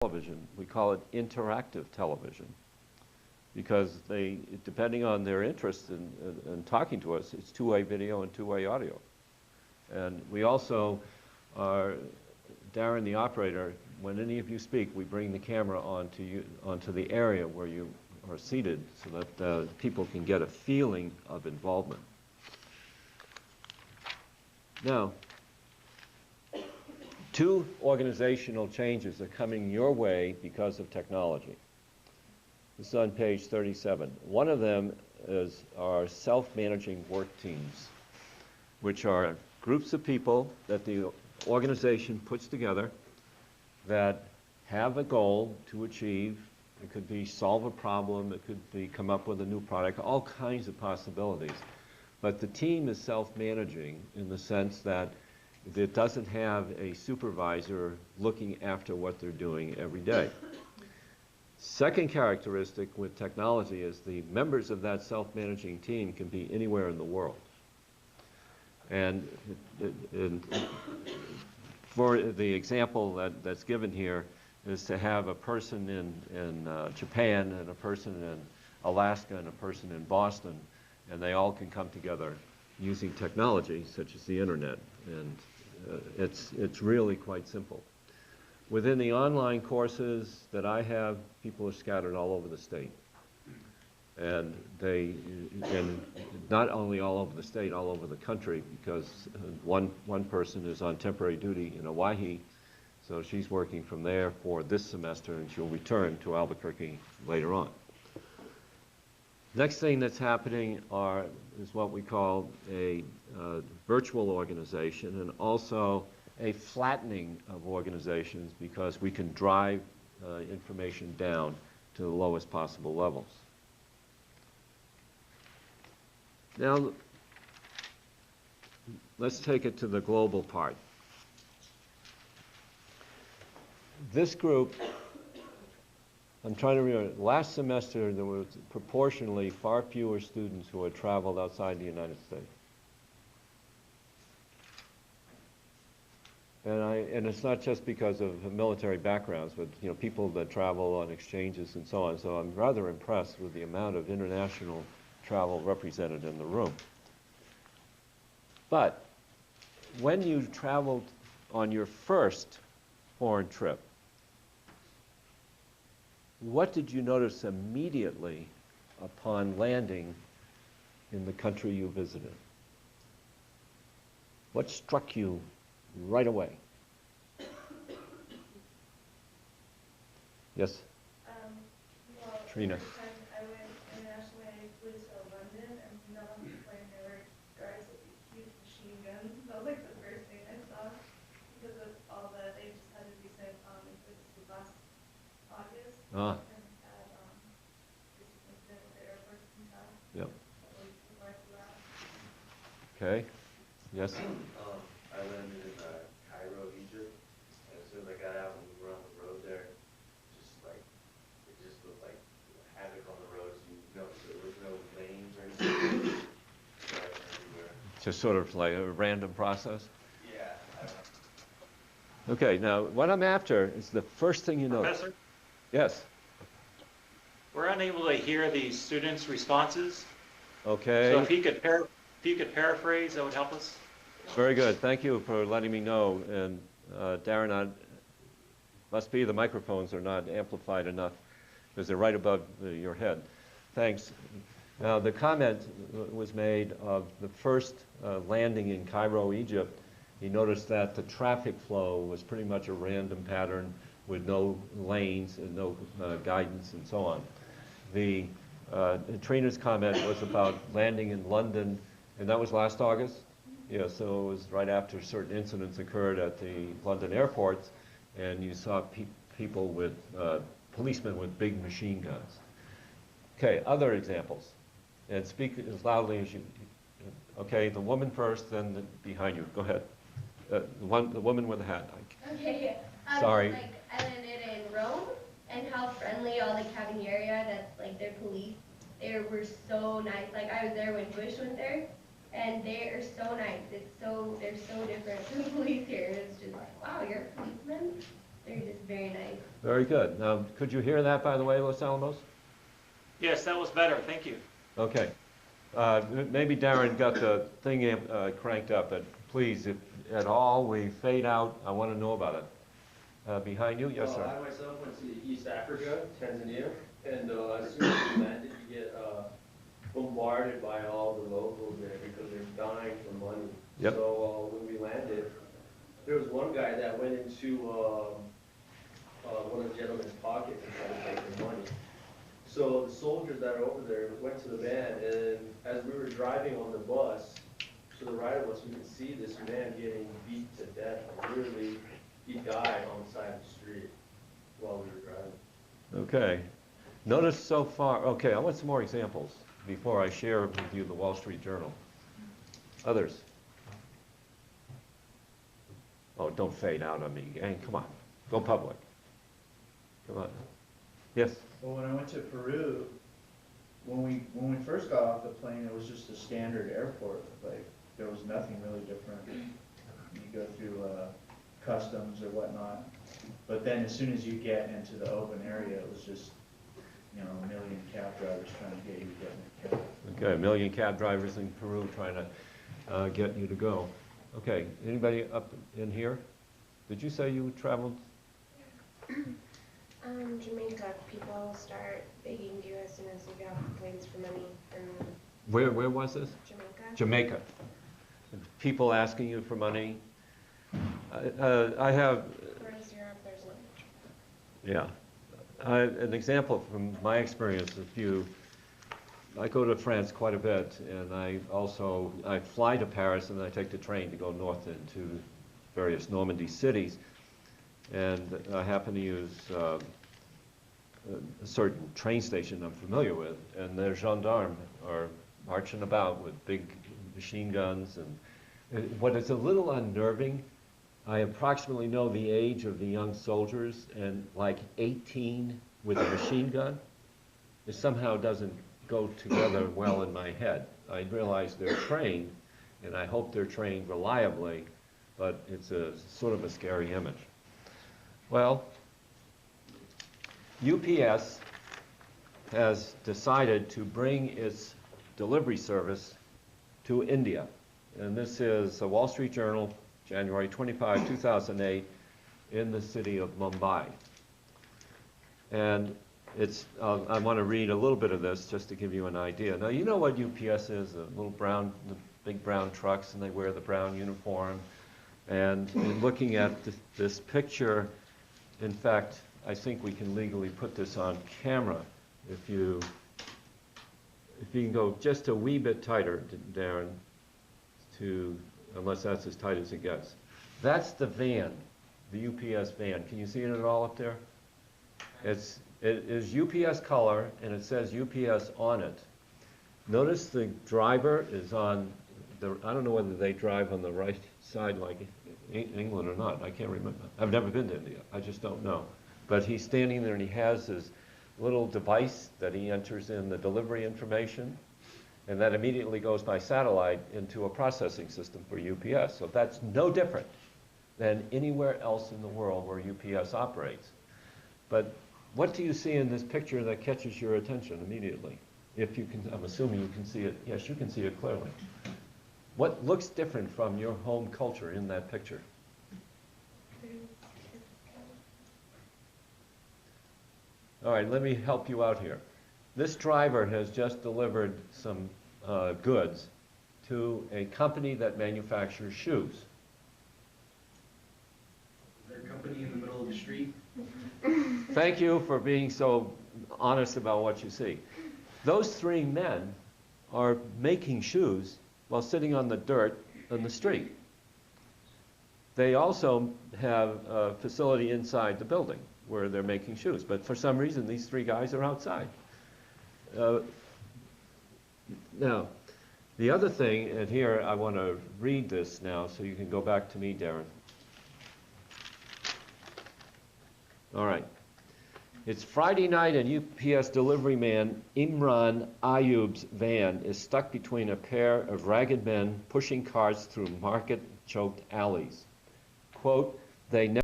television. We call it interactive television because they, depending on their interest in talking to us, it's two-way video and two-way audio. And we also are, Darren, the operator, when any of you speak, we bring the camera onto the area where you are seated so that people can get a feeling of involvement. Now, two organizational changes are coming your way because of technology. This is on page 37. One of them is our self-managing work teams, which are groups of people that the organization puts together that have a goal to achieve. It could be solve a problem, it could be come up with a new product, all kinds of possibilities. But the team is self-managing in the sense that it doesn't have a supervisor looking after what they're doing every day. Second characteristic with technology is the members of that self-managing team can be anywhere in the world. And for the example that's given here is to have a person in Japan and a person in Alaska and a person in Boston, and they all can come together using technology such as the internet. And it's really quite simple. Within the online courses that I have, people are scattered all over the state. And not only all over the state, all over the country, because one person is on temporary duty in Hawaii, so she's working from there for this semester, and she'll return to Albuquerque later on. Next thing that's happening is what we call a virtual organization, and also a flattening of organizations, because we can drive information down to the lowest possible levels. Now, let's take it to the global part. This group, I'm trying to remember, last semester there was proportionally far fewer students who had traveled outside the United States. And it's not just because of military backgrounds, but people that travel on exchanges and so on. So I'm rather impressed with the amount of international travel represented in the room. But when you traveled on your first foreign trip, what did you notice immediately upon landing in the country you visited? What struck you right away? Yes? Well, Trina. the first time I went internationally, I flew to London, and from that on the plane, there were guys with these huge machine guns. That was like the first thing I saw, because of all they just had a recent last August. Ah. And had this incident with the Air Force in town. Yep. A couple weeks before I flew out. Okay. Yes? I landed in Cairo, Egypt, and as soon as I got out and we were on the road there, it just looked like havoc on the roads. There was no lanes or anything. Driving everywhere. Just sort of like a random process? Yeah. Okay, now what I'm after is the first thing you notice. Professor, Yes. we're unable to hear the students' responses. Okay. So if you could paraphrase, that would help us. Very good. Thank you for letting me know. And Darren, must be the microphones are not amplified enough because they're right above your head. Thanks. Now, the comment was made of the first landing in Cairo, Egypt. He noticed that the traffic flow was pretty much a random pattern with no lanes and no guidance and so on. Trina's comment was about landing in London, and that was last August. Yeah, so it was right after certain incidents occurred at the London airports, and you saw people with, policemen with big machine guns. Okay, other examples. And speak as loudly as you, okay, the woman first, then behind you. Go ahead. The woman with the hat. Okay, Sorry. I landed in Rome, and how friendly all the Carabinieri, that's like their police, they were so nice. Like I was there when Bush went there, and they are so nice. They're so different from the police here. It's just like, wow, you're a policeman? they're just very nice. Very good. Now, could you hear that, by the way, Los Alamos? Yes, that was better, thank you. Okay. Maybe Darren got the thing cranked up, but please, if at all we fade out, I want to know about it. Behind you? Yes, sir. I myself went to East Africa, Tanzania, and as soon as you landed, you get bombarded by all the locals there because they're dying for money. Yep. So when we landed, there was one guy that went into one of the gentleman's pockets and tried to take the money. So the soldiers that are over there went to the van, and as we were driving on the bus, to the right of us, we could see this man getting beat to death. Like literally, he died on the side of the street while we were driving. Okay. Notice so far, okay, I want some more examples before I share with you the Wall Street Journal. Others? Oh, don't fade out on me, gang. Come on. Go public. Come on. Yes? Well, when I went to Peru, when we first got off the plane, it was just a standard airport. Like, there was nothing really different. You go through customs or whatnot. But then as soon as you get into the open area, it was just, you know, a million cab drivers trying to get you to get in the cab. Okay, a million cab drivers in Peru trying to get you to go. Okay, anybody up in here? Did you say you traveled? Jamaica, people start begging you as soon as you get off the planes for money. And Where was this? Jamaica. Jamaica. People asking you for money. I have, Whereas Europe, there's not much. yeah. An example from my experience, I go to France quite a bit, and I fly to Paris, and I take the train to go north into various Normandy cities. And I happen to use a certain train station I'm familiar with, and their gendarmes are marching about with big machine guns. And what is a little unnerving, I approximately know the age of the young soldiers, and like 18 with a machine gun, it somehow doesn't go together well in my head. I realize they're trained, and I hope they're trained reliably, but it's a sort of a scary image. Well, UPS has decided to bring its delivery service to India. And this is a Wall Street Journal, January 25, 2008, in the city of Mumbai. And I want to read a little bit of this just to give you an idea. Now, you know what UPS is, the big brown trucks, and they wear the brown uniform. And in looking at this picture, in fact, I think we can legally put this on camera. If you can go just a wee bit tighter, Darren, unless that's as tight as it gets. That's the van, the UPS van. Can you see it at all up there? It is UPS color, and it says UPS on it. Notice the driver is on I don't know whether they drive on the right side like England or not. I can't remember. I've never been to India. I just don't know. But he's standing there, and he has his little device that he enters in the delivery information, and that immediately goes by satellite into a processing system for UPS. So that's no different than anywhere else in the world where UPS operates. But what do you see in this picture that catches your attention immediately? If you can, I'm assuming you can see it. Yes, you can see it clearly. What looks different from your home culture in that picture? All right, let me help you out here. This driver has just delivered some goods to a company that manufactures shoes. Their company in the middle of the street. Thank you for being so honest about what you see. Those three men are making shoes while sitting on the dirt on the street. They also have a facility inside the building where they're making shoes, but for some reason these three guys are outside. Now, the other thing, and here I want to read this now so you can go back to me, Darren. All right. It's Friday night, and UPS delivery man Imran Ayub's van is stuck between a pair of ragged men pushing carts through market-choked alleys. Quote, they never